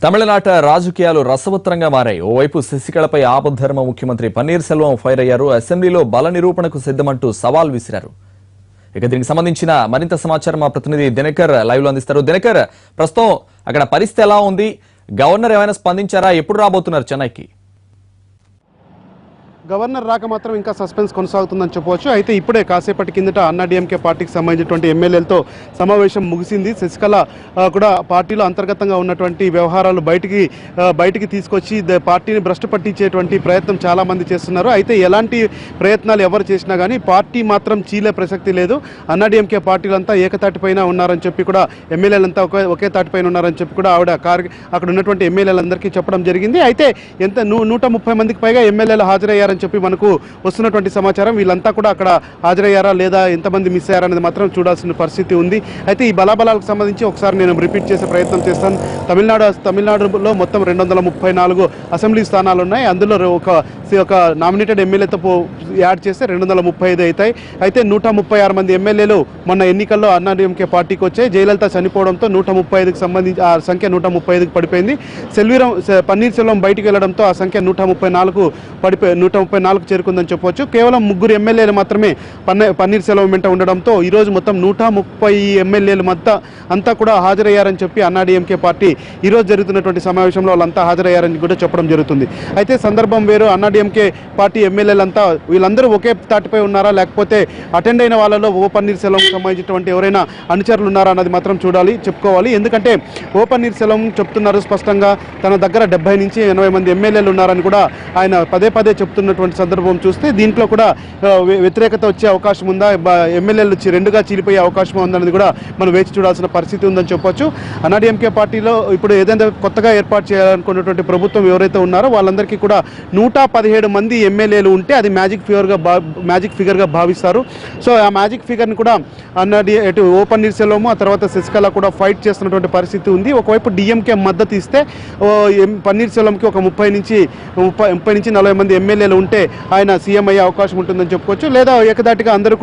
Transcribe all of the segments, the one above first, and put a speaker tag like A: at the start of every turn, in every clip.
A: తమిళనాట రాజకీయాలు రసవత్తరంగా మారాయి. ఓవైపు శశికళపై ఆపద్ధర్మ ముఖ్యమంత్రి పన్నీర్ సెల్వం ఫైర్ అయ్యారు. అసెంబ్లీలో బల నిరూపణకు సిద్ధమంటూ సవాల్ విసిరారు. ఇక దీనికి సంబంధించిన మరింత సమాచారం మా ప్రతినిధి దినకర్ లైవ్ లో అందిస్తారు. దినకర్, ప్రస్తుతం అక్కడ పరిస్థితి ఎలా ఉంది? గవర్నర్ ఏమైనా స్పందించారా? ఎప్పుడు రాబోతున్నారు చెన్నైకి?
B: గవర్నర్ రాక మాత్రం ఇంకా సస్పెన్స్ కొనసాగుతుందని చెప్పవచ్చు. అయితే ఇప్పుడే కాసేపటి కిందట అన్నాడీఎంకే పార్టీకి సంబంధించినటువంటి ఎమ్మెల్యేలతో సమావేశం ముగిసింది. శశికళ కూడా పార్టీలో అంతర్గతంగా ఉన్నటువంటి వ్యవహారాలు బయటికి తీసుకొచ్చి పార్టీని భ్రష్టు పట్టించేటువంటి ప్రయత్నం చాలామంది చేస్తున్నారు. అయితే ఎలాంటి ప్రయత్నాలు ఎవరు చేసినా కానీ పార్టీ మాత్రం చీలే ప్రసక్తి లేదు. అన్నాడీఎంకే పార్టీలంతా ఏకతాటిపైన ఉన్నారని చెప్పి కూడా ఎమ్మెల్యేలంతా ఒకే తాటిపైన ఉన్నారని చెప్పి కూడా ఆవిడ అక్కడ ఉన్నటువంటి ఎమ్మెల్యేలందరికీ చెప్పడం జరిగింది. అయితే 130 మందికి పైగా ఎమ్మెల్యేలు హాజరయ్యారని చెప్పి మనకు వస్తున్నటువంటి సమాచారం. వీళ్ళంతా కూడా అక్కడ హాజరయ్యారా లేదా, ఎంతమంది మిస్ అయ్యారా అనేది మాత్రం చూడాల్సిన పరిస్థితి ఉంది. అయితే ఈ బలాబలాలకు సంబంధించి ఒకసారి నేను రిపీట్ చేసే ప్రయత్నం చేస్తాను. తమిళనాడులో మొత్తం 234 అసెంబ్లీ స్థానాలు ఉన్నాయి. అందులో ఒక నామినేటెడ్ ఎమ్మెల్యేతో యాడ్ చేస్తే 235 అవుతాయి. అయితే 136 మంది ఎమ్మెల్యేలు మొన్న ఎన్నికల్లో అన్నాడీఎంకే పార్టీకి వచ్చాయి. జయలలిత చనిపోవడంతో 135కి సంబంధించి ఆ సంఖ్య 135కి పడిపోయింది. పన్నీర్ సెల్వం బయటికి వెళ్లడంతో ఆ సంఖ్య 134 చేరుకుందని చెప్పవచ్చు. కేవలం 3 ఎమ్మెల్యేలు మాత్రమే పన్నీర్ సెల్వం వెంట ఉండడంతో ఈరోజు మొత్తం 130 ఎమ్మెల్యేలు అంతా కూడా హాజరయ్యారని చెప్పి అన్నాడీఎంకే పార్టీ ఈరోజు జరుగుతున్నటువంటి సమావేశంలో వాళ్ళంతా హాజరయ్యారని కూడా చెప్పడం జరుగుతుంది. అయితే సందర్భం వేరు. అన్నాడీఎంకే పార్టీ ఎమ్మెల్యేలంతా వీళ్ళందరూ ఒకే తాటిపై ఉన్నారా, లేకపోతే అటెండ్ అయిన వాళ్ళలో పన్నీర్ సెల్వం సంబంధించినటువంటి ఎవరైనా అనుచరులు ఉన్నారా అన్నది మాత్రం చెప్పుకోవాలి. ఎందుకంటే పన్నీర్ సెల్వం చెప్తున్నారు స్పష్టంగా తన దగ్గర 70 నుంచి 80 మంది ఎమ్మెల్యేలు ఉన్నారని కూడా ఆయన పదే చెప్తున్నటువంటి సందర్భం చూస్తే దీంట్లో కూడా వ్యతిరేకత వచ్చే అవకాశం ఉందా, ఎమ్మెల్యేలు రెండుగా చీలిపోయే అవకాశం ఉందనేది కూడా మనం వేచి చూడాల్సిన పరిస్థితి ఉందని చెప్పొచ్చు. అన్నాడీఎంకే పార్టీలో ఇప్పుడు ఏదైనా కొత్తగా ఏర్పాటు చేయాలనుకున్నటువంటి ప్రభుత్వం ఎవరైతే ఉన్నారో వాళ్ళందరికీ కూడా 117 మంది ఎమ్మెల్యేలు ఉంటే అది మ్యాజిక్ ఫిగర్గా భావిస్తారు. సో ఆ మ్యాజిక్ ఫిగర్ని కూడా పన్నీర్ సెల్వం ఆ తర్వాత శశికళ కూడా ఫైట్ చేస్తున్నటువంటి పరిస్థితి ఉంది. ఒకవైపు డిఎంకే మద్దతు ఇస్తే పన్నీర్ సెల్వంకి ఒక 30 నుంచి 40 మంది ఎమ్మెల్యేలు ఉంటే ఆయన సీఎం అయ్యే అవకాశం ఉంటుందని చెప్పుకోవచ్చు. లేదా ఏకదాటిగా అందరూ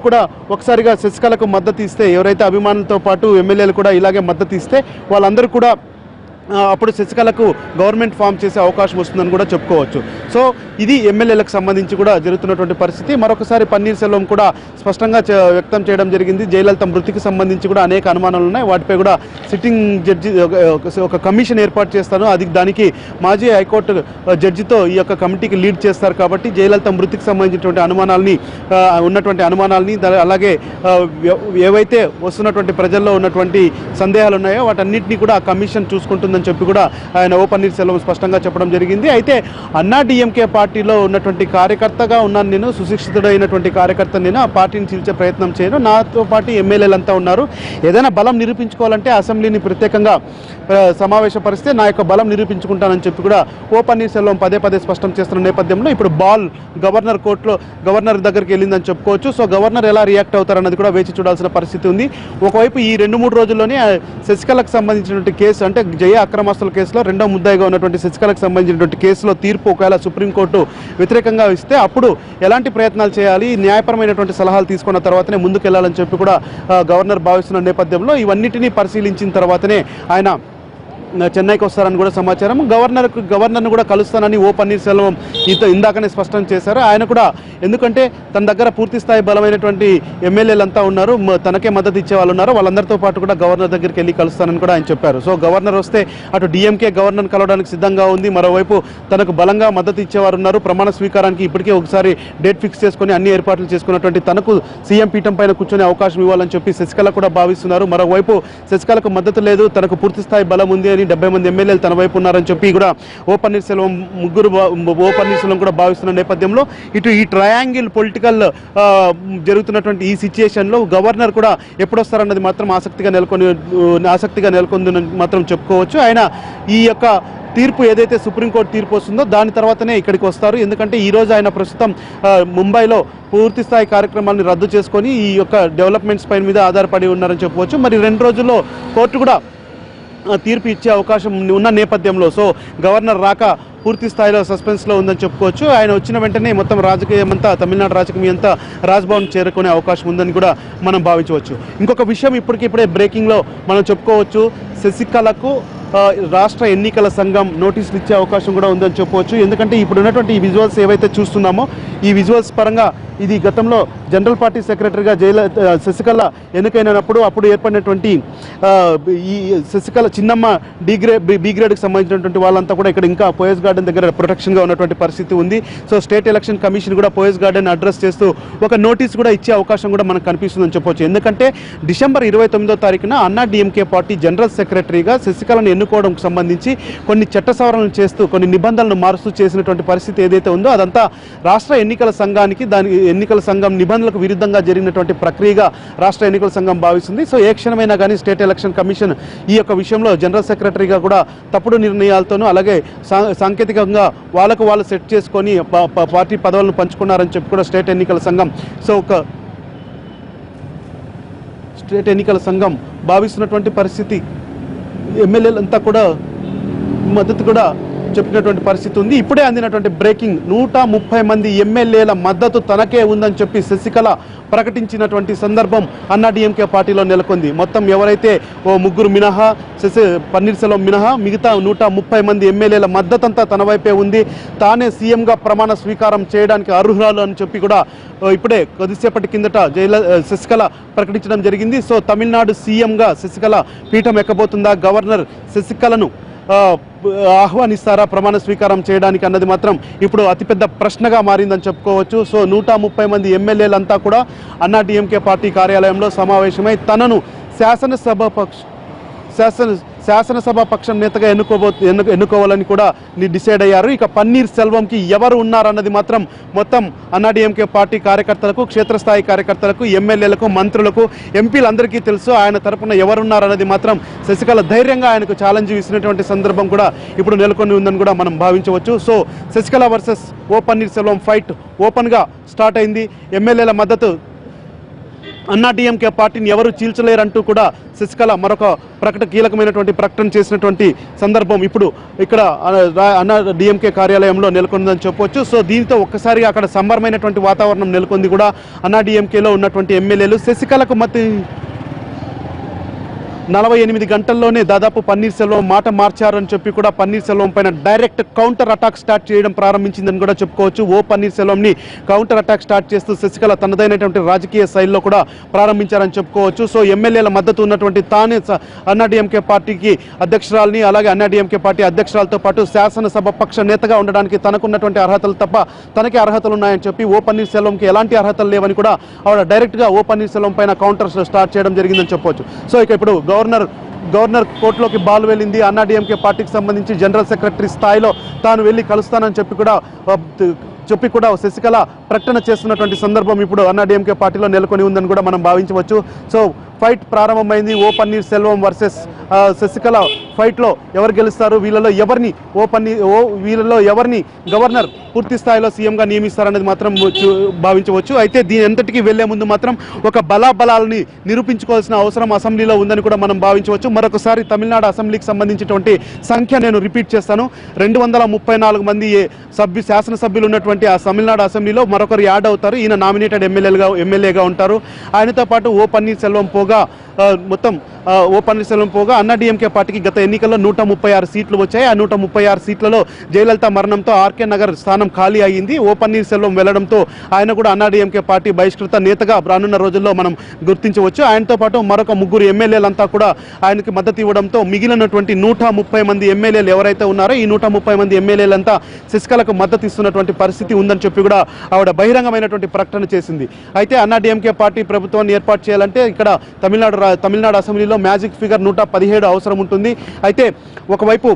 B: కూడా ఒకసారిగా శశికళకు మద్దతు ఇస్తే, ఎవరైతే అభిమానులతో పాటు ఎమ్మెల్యేలు కూడా ఇలాగే మద్దతు ఇస్తే వాళ్ళందరూ కూడా అప్పుడు శశికళకు గవర్నమెంట్ ఫామ్ చేసే అవకాశం వస్తుందని కూడా చెప్పుకోవచ్చు. సో ఇది ఎమ్మెల్యేలకు సంబంధించి కూడా జరుగుతున్నటువంటి పరిస్థితి. మరొకసారి పన్నీర్ సెల్వం కూడా స్పష్టంగా వ్యక్తం చేయడం జరిగింది. జయలలిత మృతికి సంబంధించి కూడా అనేక అనుమానాలు ఉన్నాయి. వాటిపై కూడా సిట్టింగ్ జడ్జి ఒక కమిషన్ ఏర్పాటు చేస్తాను, దానికి మాజీ హైకోర్టు జడ్జితో ఈ యొక్క కమిటీకి లీడ్ చేస్తారు. కాబట్టి జయలలిత మృతికి సంబంధించినటువంటి అనుమానాలని అలాగే ఏవైతే వస్తున్నటువంటి ప్రజల్లో ఉన్నటువంటి సందేహాలు ఉన్నాయో వాటన్నిటినీ కూడా ఆ కమిషన్ చూసుకుంటుందని చెప్పి కూడా ఆయన పన్నీర్ సెల్వం స్పష్టంగా చెప్పడం జరిగింది. అయితే అన్నాడీఎంకే పార్టీలో ఉన్నటువంటి కార్యకర్తగా ఉన్నాను నేను, సుశిక్షితుడైనటువంటి కార్యకర్త నేను, ఆ పార్టీని చీల్చే ప్రయత్నం చేయను. నాతో పాటు ఎమ్మెల్యేలంతా ఉన్నారు. ఏదైనా బలం నిరూపించుకోవాలంటే అసెంబ్లీని ప్రత్యేకంగా సమావేశపరిస్తే నా యొక్క బలం నిరూపించుకుంటానని చెప్పి కూడా పన్నీర్ సెల్వం పదే స్పష్టం చేస్తున్న నేపథ్యంలో ఇప్పుడు బాల్ గవర్నర్ దగ్గరికి వెళ్ళిందని చెప్పుకోవచ్చు. సో గవర్నర్ ఎలా రియాక్ట్ అవుతారన్నది కూడా వేచి చూడాల్సిన పరిస్థితి ఉంది. ఒకవైపు ఈ 2-3 రోజుల్లోనే శశికళకు సంబంధించినటువంటి కేసు, అంటే జయ అక్రమాస్తుల కేసులో రెండో ముద్దాయిగా ఉన్నటువంటి శశికళకు సంబంధించినటువంటి కేసులో తీర్పు ఒకవేళ సుప్రీంకోర్టు వ్యతిరేకంగా ఇస్తే అప్పుడు ఎలాంటి ప్రయత్నాలు చేయాలి, న్యాయపరమైనటువంటి సలహాలు తీసుకున్న తర్వాతనే ముందుకెళ్లాలని చెప్పి కూడా గవర్నర్ భావిస్తున్న నేపథ్యంలో ఇవన్నిటినీ పరిశీలించిన తర్వాతనే ఆయన చెన్నైకి వస్తారని కూడా సమాచారం. గవర్నర్ను కూడా కలుస్తానని పన్నీర్ సెల్వం ఇందాకనే స్పష్టం చేశారు. ఆయన కూడా ఎందుకంటే తన దగ్గర పూర్తి స్థాయి బలమైనటువంటి ఎమ్మెల్యేలంతా ఉన్నారు, తనకే మద్దతు ఇచ్చే వాళ్ళు ఉన్నారు, వాళ్ళందరితో పాటు కూడా గవర్నర్ దగ్గరికి వెళ్ళి కలుస్తానని కూడా ఆయన చెప్పారు. సో గవర్నర్ వస్తే అటు డిఎంకే గవర్నర్ని కలవడానికి సిద్ధంగా ఉంది, మరోవైపు తనకు బలంగా మద్దతు ఇచ్చేవారు ఉన్నారు. ప్రమాణ స్వీకారానికి ఇప్పటికే ఒకసారి డేట్ ఫిక్స్ చేసుకుని అన్ని ఏర్పాట్లు చేసుకున్నటువంటి తనకు సీఎం పీఠం పైన కూర్చొని అవకాశం ఇవ్వాలని చెప్పి శశికళ కూడా భావిస్తున్నారు. మరోవైపు శశికళకు మద్దతు లేదు, తనకు పూర్తి స్థాయి బలం ఉంది, 70 మంది ఎమ్మెల్యేలు తన వైపు ఉన్నారని చెప్పి కూడా పన్నీర్ సెల్వం కూడా భావిస్తున్న నేపథ్యంలో ఇటు ఈ ట్రయాంగిల్ పొలిటికల్ జరుగుతున్నటువంటి ఈ సిచ్యుయేషన్లో గవర్నర్ కూడా ఎప్పుడొస్తారన్నది మాత్రం ఆసక్తిగా నెలకొందని మాత్రం చెప్పుకోవచ్చు. ఆయన ఈ యొక్క తీర్పు ఏదైతే సుప్రీంకోర్టు తీర్పు వస్తుందో దాని తర్వాతనే ఇక్కడికి వస్తారు. ఎందుకంటే ఈరోజు ఆయన ప్రస్తుతం ముంబైలో పూర్తి స్థాయి కార్యక్రమాలను రద్దు చేసుకొని ఈ యొక్క డెవలప్మెంట్స్ పైన మీద ఆధారపడి ఉన్నారని చెప్పవచ్చు. మరి 2 రోజుల్లో కోర్టు కూడా తీర్పు ఇచ్చే అవకాశం ఉన్న నేపథ్యంలో సో గవర్నర్ రాక పూర్తి స్థాయిలో సస్పెన్స్లో ఉందని చెప్పుకోవచ్చు. ఆయన వచ్చిన వెంటనే మొత్తం రాజకీయం అంతా, తమిళనాడు రాజకీయం అంతా రాజ్భవన్ చేరుకునే అవకాశం ఉందని కూడా మనం భావించవచ్చు. ఇంకొక విషయం ఇప్పటికిప్పుడే బ్రేకింగ్లో మనం చెప్పుకోవచ్చు. శశికళకు రాష్ట్ర ఎన్నికల సంఘం నోటీసులు ఇచ్చే అవకాశం కూడా ఉందని చెప్పవచ్చు. ఎందుకంటే ఇప్పుడు ఉన్నటువంటి ఈ విజువల్స్ ఏవైతే చూస్తున్నామో ఈ విజువల్స్ పరంగా ఇది గతంలో జనరల్ పార్టీ సెక్రటరీగా శశికళ ఎన్నికైనప్పుడు అప్పుడు ఏర్పడినటువంటి ఈ శశికళ చిన్నమ్మ బి గ్రేడ్కి సంబంధించినటువంటి వాళ్ళంతా కూడా ఇక్కడ ఇంకా పోయస్ గార్డెన్ దగ్గర ప్రొటెక్షన్గా ఉన్నటువంటి పరిస్థితి ఉంది. సో స్టేట్ ఎలక్షన్ కమిషన్ కూడా పోయస్ గార్డెన్ అడ్రస్ చేస్తూ ఒక నోటీస్ కూడా ఇచ్చే అవకాశం కూడా మనకు కనిపిస్తుందని చెప్పవచ్చు. ఎందుకంటే డిసెంబర్ 29వ తారీఖున అన్నా డిఎంకే పార్టీ జనరల్ సెక్రటరీగా శశికళను ఎన్నుకోవడానికి సంబంధించి కొన్ని చట్ట సవరణలు చేస్తూ కొన్ని నిబంధనలు మారుస్తూ చేసినటువంటి పరిస్థితి ఏదైతే ఉందో అదంతా రాష్ట్ర ఎన్నికల సంఘానికి ఎన్నికల సంఘం నిబంధనలకు విరుద్ధంగా జరిగినటువంటి ప్రక్రియగా రాష్ట్ర ఎన్నికల సంఘం భావిస్తుంది. సో ఏ క్షణమైనా కానీ స్టేట్ ఎలక్షన్ కమిషన్ ఈ యొక్క విషయంలో జనరల్ సెక్రటరీగా కూడా తప్పుడు నిర్ణయాలతోనూ అలాగే సాంకేతికంగా వాళ్ళకు వాళ్ళు సెట్ చేసుకొని పార్టీ పదవులను పంచుకున్నారని చెప్పి కూడా స్టేట్ ఎన్నికల సంఘం భావిస్తున్నటువంటి పరిస్థితి. ఎమ్మెల్యేలంతా కూడా మద్దతు కూడా చెప్పినటువంటి పరిస్థితి ఉంది. ఇప్పుడే అందినటువంటి బ్రేకింగ్ 130 మంది ఎమ్మెల్యేల మద్దతు తనకే ఉందని చెప్పి శశికళ ప్రకటించినటువంటి సందర్భం అన్నా డిఎంకే పార్టీలో నెలకొంది. మొత్తం ఎవరైతే ఓ ముగ్గురు మినహా పన్నీర్ సెల్వం మినహా మిగతా 130 మంది ఎమ్మెల్యేల మద్దతంతా తన వైపే ఉంది. తానే సీఎంగా ప్రమాణ స్వీకారం చేయడానికి అర్హురాలు అని చెప్పి కూడా ఇప్పుడే కొద్దిసేపటి కిందట శశికళ ప్రకటించడం జరిగింది. సో తమిళనాడు సీఎంగా శశికళ పీఠం ఎక్కబోతుందా, గవర్నర్ శశికళను ఆహ్వానిస్తారా ప్రమాణ స్వీకారం చేయడానికి అన్నది మాత్రం ఇప్పుడు అతిపెద్ద ప్రశ్నగా మారిందని చెప్పుకోవచ్చు. సో 130 మంది ఎమ్మెల్యేలంతా కూడా అన్నా డిఎంకే పార్టీ కార్యాలయంలో సమావేశమై తనను శాసనసభ పక్షం నేతగా ఎన్నుకోవాలని కూడా డిసైడ్ అయ్యారు. ఇక పన్నీర్ సెల్వంకి ఎవరు ఉన్నారన్నది మాత్రం మొత్తం అన్నా డిఎంకే పార్టీ కార్యకర్తలకు, క్షేత్రస్థాయి కార్యకర్తలకు, ఎమ్మెల్యేలకు, మంత్రులకు, ఎంపీలందరికీ తెలుసు. ఆయన తరపున ఎవరున్నారన్నది మాత్రం శశికళ ధైర్యంగా ఆయనకు ఛాలెంజ్ ఇచ్చినటువంటి సందర్భం కూడా ఇప్పుడు నెలకొని ఉందని కూడా మనం భావించవచ్చు. సో శశికళ వర్సెస్ ఓ పన్నీర్ సెల్వం ఫైట్ ఓపెన్గా స్టార్ట్ అయింది. ఎమ్మెల్యేల మద్దతు అన్నా డిఎంకే పార్టీని ఎవరు చీల్చలేరంటూ కూడా శశికళ మరొక కీలకమైనటువంటి ప్రకటన చేసినటువంటి సందర్భం ఇప్పుడు ఇక్కడ అన్నా డిఎంకే కార్యాలయంలో నెలకొందని చెప్పవచ్చు. సో దీంతో ఒక్కసారిగా అక్కడ సంబరమైనటువంటి వాతావరణం నెలకొంది కూడా. అన్నా డిఎంకేలో ఉన్నటువంటి ఎమ్మెల్యేలు శశికళకు 48 గంటల్లోనే దాదాపు పన్నీర్ సెల్వం మాట మార్చారని చెప్పి కూడా పన్నీర్ సెల్వం పైన డైరెక్ట్ కౌంటర్ అటాక్ స్టార్ట్ చేయడం ప్రారంభించిందని కూడా చెప్పుకోవచ్చు. ఓ పన్నీర్ సెల్వంని కౌంటర్ అటాక్ స్టార్ట్ చేస్తూ శశికళ తనదైనటువంటి రాజకీయ శైలిలో కూడా ప్రారంభించారని చెప్పుకోవచ్చు. సో ఎమ్మెల్యేల మద్దతు ఉన్నటువంటి తానే అన్నా డిఎంకే పార్టీకి అధ్యక్షురాలని, అలాగే అన్నా డిఎంకే పార్టీ అధ్యక్షురాలతో పాటు శాసనసభ పక్ష నేతగా ఉండడానికి తనకున్నటువంటి అర్హతలు తప్ప తనకే అర్హతలు ఉన్నాయని చెప్పి ఓ పన్నీర్ సెల్వంకి ఎలాంటి అర్హతలు లేవని కూడా ఆవిడ డైరెక్ట్గా ఓ పన్నీర్ సెల్వం పైన కౌంటర్ స్టార్ట్ చేయడం జరిగిందని చెప్పవచ్చు. సో ఇక ఇప్పుడు గవర్నర్ కోర్టులోకి బాల్ వెళ్ళింది. అన్నా డిఎంకే పార్టీకి సంబంధించి జనరల్ సెక్రటరీ స్థాయిలో తాను వెళ్ళి కలుస్తానని చెప్పి కూడా శశికళ ప్రకటన చేస్తున్నటువంటి సందర్భం ఇప్పుడు అన్నా డిఎంకే పార్టీలో నెలకొని ఉందని కూడా మనం భావించవచ్చు. సో ఫైట్ ప్రారంభమైంది. ఓ పన్నీర్ సెల్వం వర్సెస్ శశికళ ఫైట్లో ఎవరు గెలుస్తారు, వీళ్ళలో ఎవరిని గవర్నర్ పూర్తి స్థాయిలో సీఎంగా నియమిస్తారనేది మాత్రం భావించవచ్చు. అయితే దీని అంతటికీ వెళ్లే ముందు మాత్రం ఒక బలాబలాలని నిరూపించుకోవాల్సిన అవసరం అసెంబ్లీలో ఉందని కూడా మనం భావించవచ్చు. మరొకసారి తమిళనాడు అసెంబ్లీకి సంబంధించినటువంటి సంఖ్య నేను రిపీట్ చేస్తాను. 234 మంది శాసనసభ్యులు ఉన్నటువంటి ఆ తమిళనాడు అసెంబ్లీలో మరొకరు యాడ్ అవుతారు. ఈయన నామినేటెడ్ ఎమ్మెల్యేగా ఉంటారు. ఆయనతో పాటు ఓ పన్నీర్ సెల్వం పోగా మొత్తం ఓ పన్నీర్ సెల్వం పోగా అన్నా డిఎంకే పార్టీకి గత ఎన్నికల్లో 136 సీట్లు వచ్చాయి. ఆ 136 సీట్లలో జయలలిత మరణంతో ఆర్కే నగర్ స్థానం ఖాళీ అయ్యింది. ఓ పన్నీర్ సెల్వం వెళ్లడంతో ఆయన కూడా అన్నా డిఎంకే పార్టీ బహిష్కృత నేతగా రానున్న రోజుల్లో మనం గుర్తించవచ్చు. ఆయనతో పాటు మరొక 3 ఎమ్మెల్యేలంతా కూడా ఆయనకి మద్దతు ఇవ్వడంతో మిగిలినటువంటి 130 మంది ఎమ్మెల్యేలు ఎవరైతే ఉన్నారో ఈ 130 మంది ఎమ్మెల్యేలంతా శశికళకు మద్దతు ఇస్తున్నటువంటి పరిస్థితి ఉందని చెప్పి కూడా ఆవిడ బహిరంగమైనటువంటి ప్రకటన చేసింది. అయితే అన్నా డిఎంకే పార్టీ ప్రభుత్వాన్ని ఏర్పాటు చేయాలంటే ఇక్కడ తమిళనాడు అసెంబ్లీలో మ్యాజిక్ ఫిగర్ 117 అవసరం ఉంటుంది. అయితే ఒకవైపు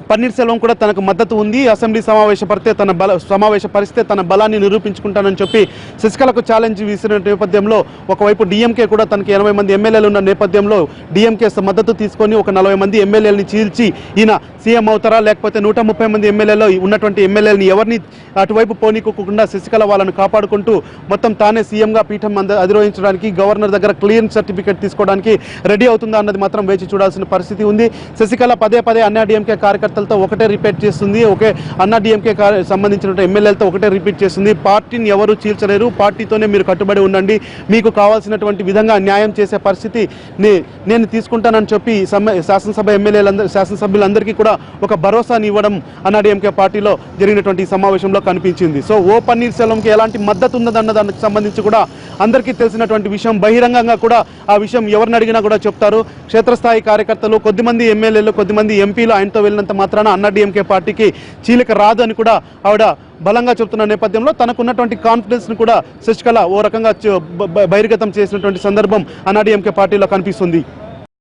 B: పన్నీర్ సెల్వం కూడా తనకు మద్దతు ఉంది. అసెంబ్లీ సమావేశపరిస్తే తన బలాన్ని నిరూపించుకుంటానని చెప్పి శశికళకు ఛాలెంజ్ విసిరిన నేపథ్యంలో ఒకవైపు డిఎంకే కూడా తనకి 80 మంది ఎమ్మెల్యేలు ఉన్న నేపథ్యంలో డిఎంకే మద్దతు తీసుకొని ఒక 40 మంది ఎమ్మెల్యేలని చీల్చి ఈయన సీఎం అవుతారా, లేకపోతే 130 మంది ఎమ్మెల్యేలో ఉన్నటువంటి ఎమ్మెల్యేలని ఎవరిని అటువైపు పోనీకోకుండా శశికళ వాళ్ళను కాపాడుకుంటూ మొత్తం తానే సీఎంగా పీఠం అధిరోహించడానికి గవర్నర్ దగ్గర క్లియరెన్స్ సర్టిఫికేట్ తీసుకోవడానికి రెడీ అవుతుందా అన్నది మాత్రం వేచి చూడాల్సిన పరిస్థితి ఉంది. శశికళ పదే అన్నా డిఎంకే కార్యకర్తలతో కార్యకర్తలతో ఒకటే రిపీట్ చేస్తుంది, ఒకే అన్నా డిఎంకే సంబంధించినటువంటి ఎమ్మెల్యేలతో ఒకటే రిపీట్ చేస్తుంది. పార్టీని ఎవరు చీల్చలేరు, పార్టీతోనే మీరు కట్టుబడి ఉండండి, మీకు కావాల్సినటువంటి విధంగా న్యాయం చేసే పరిస్థితి నేను తీసుకుంటానని చెప్పి శాసనసభ్యులందరికీ కూడా ఒక భరోసాని ఇవ్వడం అన్నా డిఎంకే పార్టీలో జరిగినటువంటి సమావేశంలో కనిపించింది. సో ఓ పన్నీర్ సెల్వంకి ఎలాంటి మద్దతు ఉన్నదన్న దానికి సంబంధించి కూడా అందరికీ తెలిసినటువంటి విషయం. బహిరంగంగా కూడా ఆ విషయం ఎవరిని అడిగినా కూడా చెప్తారు. క్షేత్రస్థాయి కార్యకర్తలు, కొద్దిమంది ఎమ్మెల్యేలు, కొద్దిమంది ఎంపీలు ఆయనతో వెళ్ళినంత మాత్రాన అన్నా డిఎంకే పార్టీకి చీలిక రాదు అని కూడా ఆవిడ బలంగా చెప్తున్న నేపథ్యంలో తనకున్నటువంటి కాన్ఫిడెన్స్ను కూడా శశికళ ఓ రకంగా బహిర్గతం చేసినటువంటి సందర్భం అన్నా డిఎంకే పార్టీలో కనిపిస్తుంది.